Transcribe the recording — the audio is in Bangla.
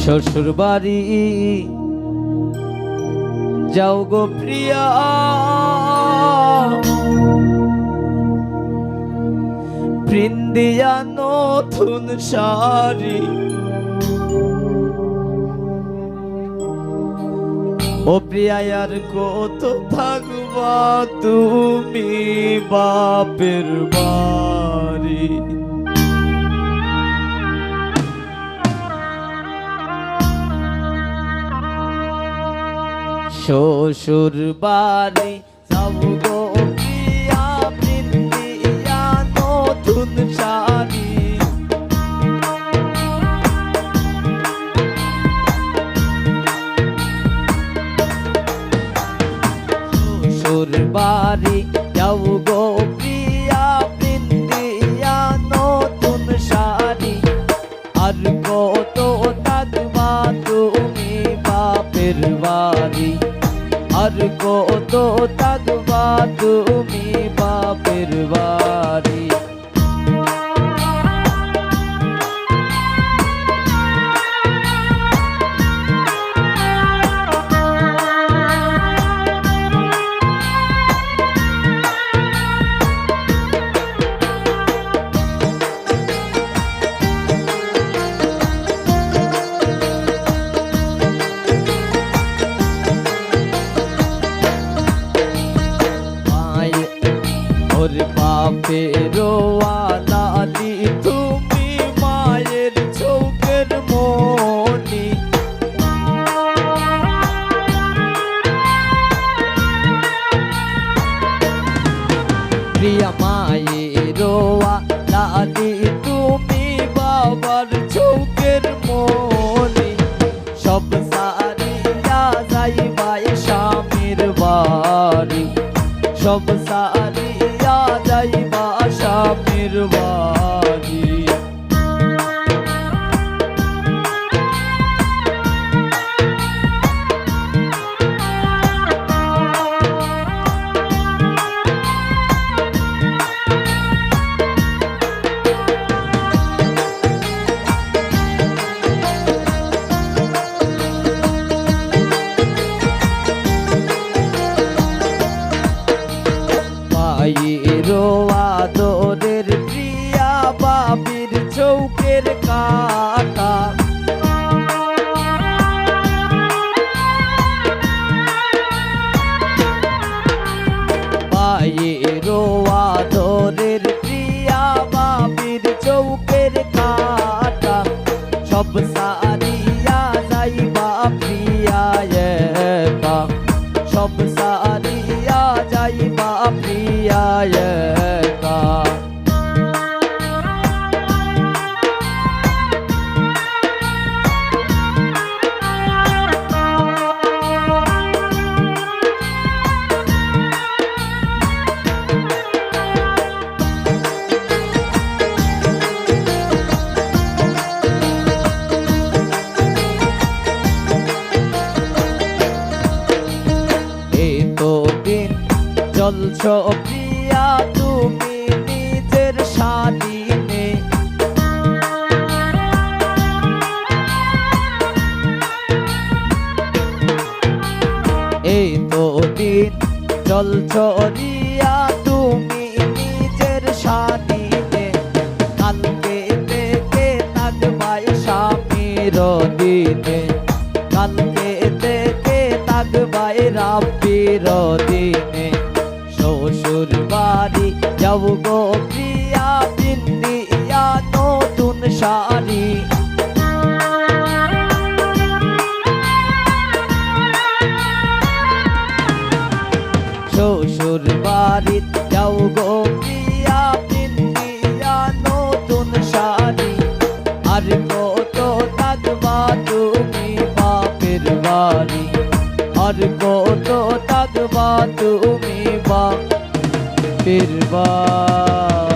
শ্বশুর বাড়ি যাও গো প্রিয়া, বৃন্দিয়া নতুন শাড়ি। ও প্রিয়া আর কত থাকবা তুমি বাপের বাড়ি। শ্বশুর বাড়ি যাও গো প্রিয়া, বৃন্দিয়া নতুন শাড়ি। শ্বশুর বাড়ি যাও গো প্রিয়া, বৃন্দিয়া নতুন শাড়ি। আর কত থাকবা তুমি বাপের বাড়ি, আর কত থাকবা তুমি বাপের বাড়ি। ওর বাপের ওয়ালাদি তুমি মায়ের চোখের মনি। প্রিয়া মায়ের ওয়ালাদি তুমি বাবার চোখের মনি। সব সারিয়া যাইবা স্বামীর বাড়ি, সব সারিয়া যাইবা স্বামীর বাড়ি। মায়ের আদরের প্রিয়া বাবির চৌকের কাটা। মায়ের আদরের প্রিয়া বাবির চৌকের কাটা। সব সারিয়া যাইবা প্রিয়া একা, সব সারিয়া যাইবা প্রিয়া একা। চলছ প্রিয়া তুমি নিজের স্বাধীনে। এই তো দিন চলছ রিয়া তুমি নিজের স্বাধীনে। কালকে থেকে থাকবাই স্বামীর দিনে, কালকে থেকে থাকবাই রাব্বির দিনে। শ্বশুর বাড়ি যাও গো প্রিয়া, বৃন্দিয়া নতুন শাড়ি। শ্বশুর বাড়ি যাও গো প্রিয়া, বৃন্দিয়া নতুন শাড়ি। আর কত থাকবা তুমি বাপের বাড়ি, আর কত থাকবা তুমি বাপের বাড়ি।